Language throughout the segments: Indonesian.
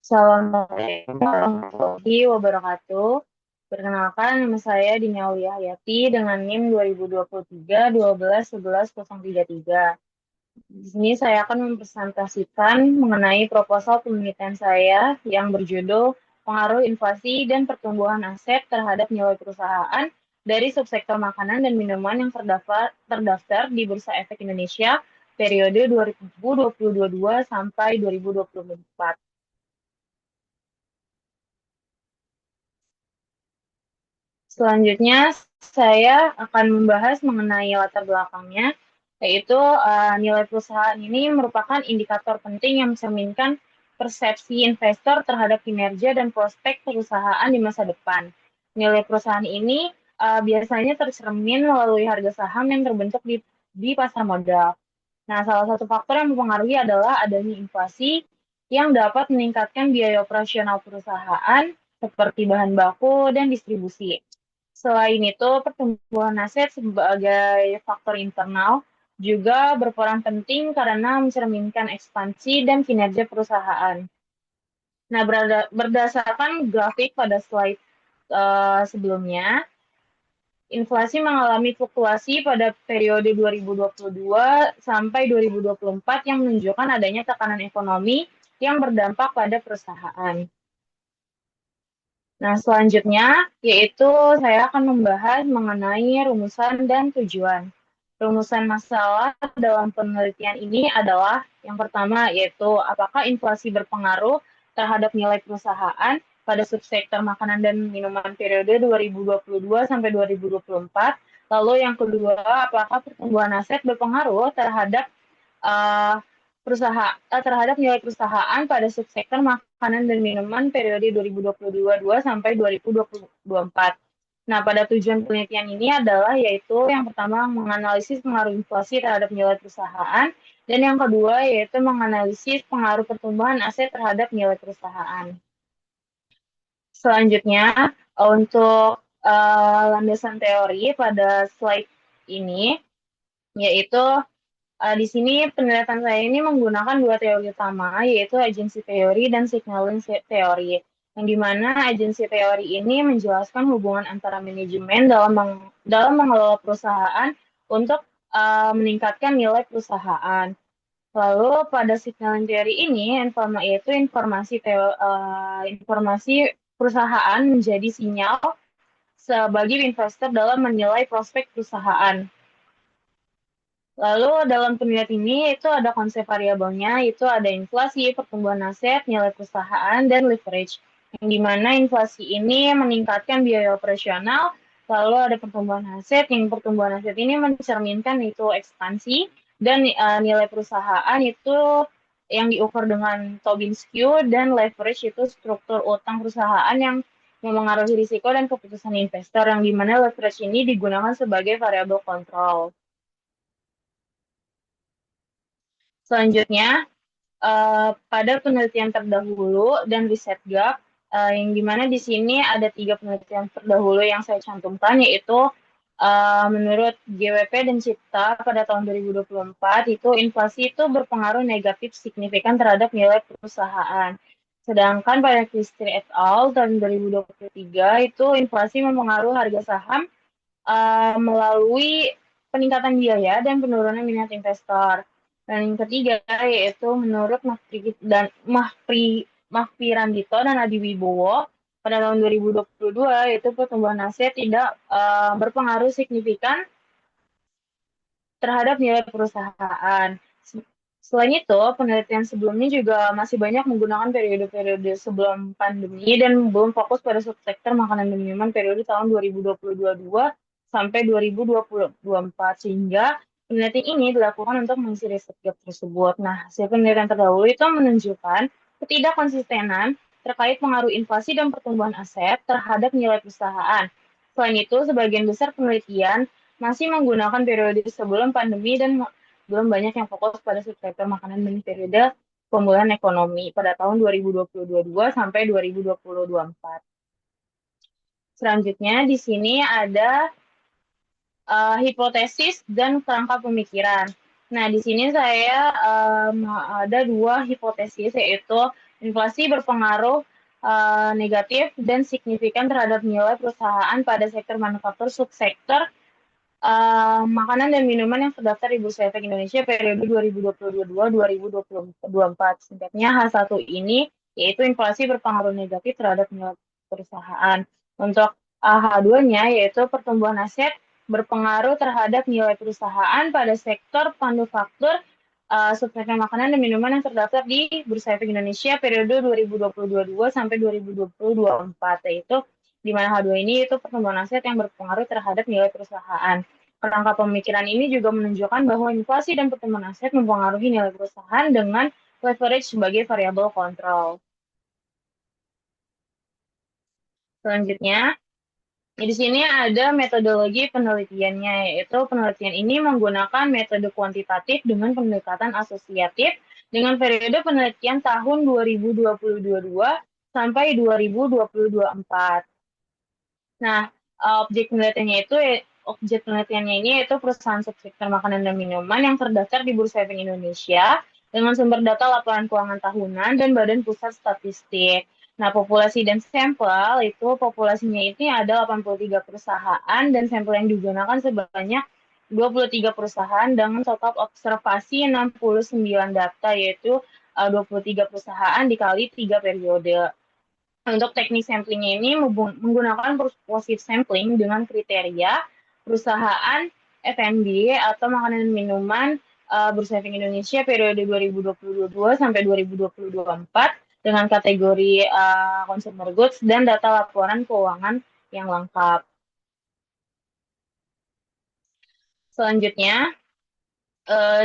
Assalamualaikum warahmatullahi wabarakatuh. Perkenalkan, nama saya Dini Aulia Hayati dengan NIM 2023 12 11 033. Di sini saya akan mempresentasikan mengenai proposal penelitian saya yang berjudul Pengaruh Inflasi dan Pertumbuhan Aset Terhadap Nilai Perusahaan dari Subsektor Makanan dan Minuman yang terdaftar di Bursa Efek Indonesia periode 2022 sampai 2024. Selanjutnya, saya akan membahas mengenai latar belakangnya, yaitu nilai perusahaan ini merupakan indikator penting yang mencerminkan persepsi investor terhadap kinerja dan prospek perusahaan di masa depan. Nilai perusahaan ini biasanya tercermin melalui harga saham yang terbentuk di pasar modal. Nah, salah satu faktor yang mempengaruhi adalah adanya inflasi yang dapat meningkatkan biaya operasional perusahaan seperti bahan baku dan distribusi. Selain itu, pertumbuhan aset sebagai faktor internal juga berperan penting karena mencerminkan ekspansi dan kinerja perusahaan. Nah, berdasarkan grafik pada slide sebelumnya, inflasi mengalami fluktuasi pada periode 2022 sampai 2024 yang menunjukkan adanya tekanan ekonomi yang berdampak pada perusahaan. Nah, selanjutnya yaitu saya akan membahas mengenai rumusan dan tujuan. Rumusan masalah dalam penelitian ini adalah yang pertama yaitu apakah inflasi berpengaruh terhadap nilai perusahaan pada subsektor makanan dan minuman periode 2022 sampai 2024. Lalu yang kedua, apakah pertumbuhan aset berpengaruh terhadap uh, terhadap nilai perusahaan pada subsektor makanan dan minuman periode 2022 sampai 2024. Nah, pada tujuan penelitian ini adalah yaitu yang pertama menganalisis pengaruh inflasi terhadap nilai perusahaan dan yang kedua yaitu menganalisis pengaruh pertumbuhan aset terhadap nilai perusahaan. Selanjutnya, untuk landasan teori pada slide ini yaitu di sini penelitian saya ini menggunakan dua teori utama, yaitu agency theory dan signaling theory. Yang dimana agency theory ini menjelaskan hubungan antara manajemen dalam mengelola perusahaan untuk meningkatkan nilai perusahaan. Lalu pada signaling theory ini, informasi perusahaan menjadi sinyal sebagai investor dalam menilai prospek perusahaan. Lalu dalam penelitian ini itu ada konsep variabelnya, itu ada inflasi, pertumbuhan aset, nilai perusahaan, dan leverage. Yang dimana inflasi ini meningkatkan biaya operasional, lalu ada pertumbuhan aset, yang pertumbuhan aset ini mencerminkan itu ekspansi, dan nilai perusahaan itu yang diukur dengan Tobin skew, dan leverage itu struktur utang perusahaan yang memengaruhi risiko dan keputusan investor, yang dimana leverage ini digunakan sebagai variabel kontrol. Selanjutnya, pada penelitian terdahulu dan riset gap, yang dimana di sini ada 3 penelitian terdahulu yang saya cantumkan, yaitu menurut GWP dan Cipta pada tahun 2024, itu inflasi itu berpengaruh negatif signifikan terhadap nilai perusahaan. Sedangkan pada Christie et al. Tahun 2023, itu inflasi mempengaruhi harga saham melalui peningkatan biaya dan penurunan minat investor. Dan yang ketiga yaitu menurut Mahfri Randito dan Adi Wibowo pada tahun 2022 yaitu pertumbuhan aset tidak berpengaruh signifikan terhadap nilai perusahaan. Selain itu, penelitian sebelumnya juga masih banyak menggunakan periode-periode sebelum pandemi dan belum fokus pada subsektor makanan dan minuman periode tahun 2022 sampai 2024 sehingga penelitian ini dilakukan untuk mengisi riset gap tersebut. Nah, hasil penelitian terdahulu itu menunjukkan ketidakkonsistenan terkait pengaruh inflasi dan pertumbuhan aset terhadap nilai perusahaan. Selain itu, sebagian besar penelitian masih menggunakan periode sebelum pandemi dan belum banyak yang fokus pada subsektor makanan dan periode pemulihan ekonomi pada tahun 2022 sampai 2024. Selanjutnya di sini ada hipotesis dan kerangka pemikiran. Nah, di sini saya ada dua hipotesis, yaitu Inflasi berpengaruh negatif dan signifikan terhadap nilai perusahaan pada sektor manufaktur, subsektor makanan dan minuman yang terdaftar di Bursa Efek Indonesia periode 2022-2024. Singkatnya, H1 ini yaitu inflasi berpengaruh negatif terhadap nilai perusahaan. Untuk H2-nya yaitu pertumbuhan aset berpengaruh terhadap nilai perusahaan pada sektor manufaktur, subsektor makanan dan minuman yang terdaftar di Bursa Efek Indonesia periode 2022 sampai 2024, yaitu di mana H2 ini itu pertumbuhan aset yang berpengaruh terhadap nilai perusahaan. Kerangka pemikiran ini juga menunjukkan bahwa inflasi dan pertumbuhan aset mempengaruhi nilai perusahaan dengan leverage sebagai variabel kontrol. Selanjutnya, di sini ada metodologi penelitiannya, yaitu penelitian ini menggunakan metode kuantitatif dengan pendekatan asosiatif dengan periode penelitian tahun 2022 sampai 2024. Nah, objek penelitiannya ini yaitu perusahaan subsektor makanan dan minuman yang terdaftar di Bursa Efek Indonesia dengan sumber data laporan keuangan tahunan dan Badan Pusat Statistik. Nah, populasi dan sampel itu populasinya ini ada 83 perusahaan dan sampel yang digunakan sebanyak 23 perusahaan dengan total observasi 69 data, yaitu 23 perusahaan dikali 3 periode. Untuk teknik samplingnya ini menggunakan positive sampling dengan kriteria perusahaan F&B atau makanan dan minuman Bursa Efek Indonesia periode 2022 sampai 2024 dengan kategori consumer goods dan data laporan keuangan yang lengkap. Selanjutnya,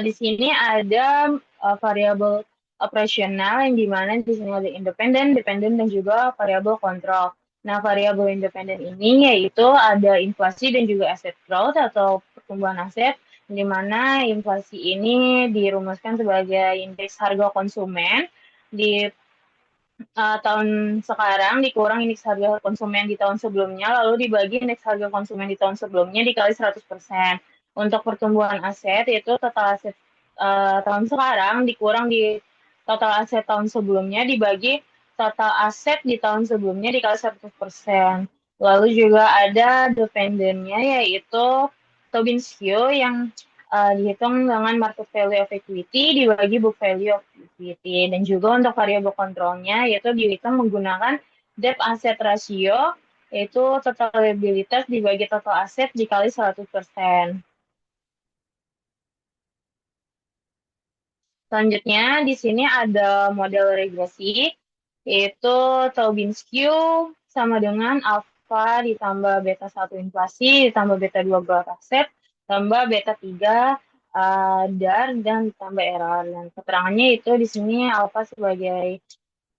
di sini ada variabel operasional yang dimana di sini ada independen, dependen, dan juga variabel kontrol. Nah, variabel independen ini yaitu ada inflasi dan juga asset growth atau pertumbuhan aset, di mana inflasi ini dirumuskan sebagai indeks harga konsumen di tahun sekarang dikurang indeks harga konsumen di tahun sebelumnya, lalu dibagi indeks harga konsumen di tahun sebelumnya dikali 100%. Untuk pertumbuhan aset, yaitu total aset tahun sekarang dikurang di total aset tahun sebelumnya dibagi total aset di tahun sebelumnya dikali 100%. Lalu juga ada dependennya, yaitu Tobin Q yang dihitung dengan market value of equity dibagi book value of equity. Dan juga untuk variabel kontrolnya yaitu dihitung menggunakan debt asset ratio, yaitu total liabilitas dibagi total aset dikali 100%. Selanjutnya, di sini ada model regresi, yaitu Tobin's Q sama dengan alpha ditambah beta 1 inflasi, ditambah beta 2 growth asset, tambah beta 3 DAR, dan ditambah error. Dan keterangannya itu di sini alpha sebagai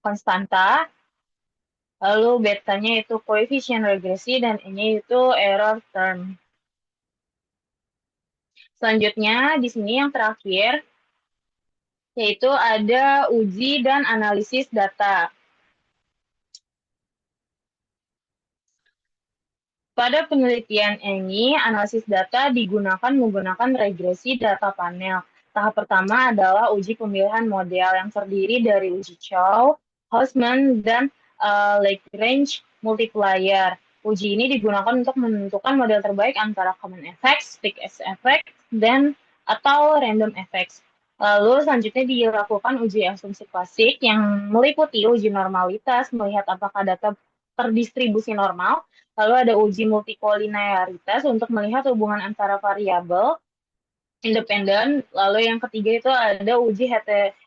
konstanta, lalu betanya itu koefisien regresi, dan ini itu error term. Selanjutnya, di sini yang terakhir, yaitu ada uji dan analisis data. Pada penelitian ini, analisis data digunakan menggunakan regresi data panel. Tahap pertama adalah uji pemilihan model yang terdiri dari uji Chow, Hausman, dan Lagrange multiplier. Uji ini digunakan untuk menentukan model terbaik antara common effects, peak effects, dan atau random effects. Lalu selanjutnya dilakukan uji asumsi klasik yang meliputi uji normalitas, melihat apakah data terdistribusi normal. Lalu ada uji multikolinearitas untuk melihat hubungan antara variabel independen. Lalu yang ketiga itu ada uji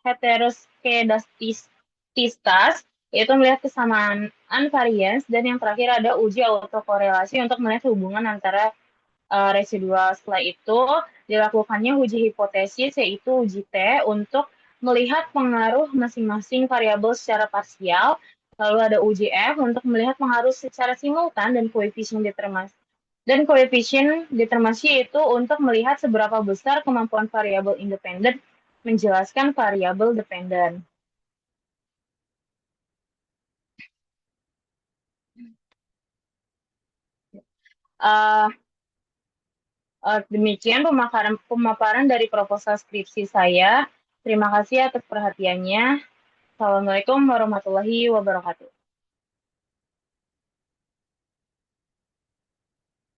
heteroskedastistas, yaitu melihat kesamaan varians. Dan yang terakhir ada uji autokorelasi untuk melihat hubungan antara residual. Setelah itu dilakukannya uji hipotesis, yaitu uji T untuk melihat pengaruh masing-masing variabel secara parsial. Lalu ada uji F untuk melihat pengaruh secara simultan dan koefisien determinasi. Dan koefisien determinasi itu untuk melihat seberapa besar kemampuan variabel independen menjelaskan variabel dependen. Demikian pemaparan dari proposal skripsi saya. Terima kasih atas perhatiannya. Assalamualaikum warahmatullahi wabarakatuh.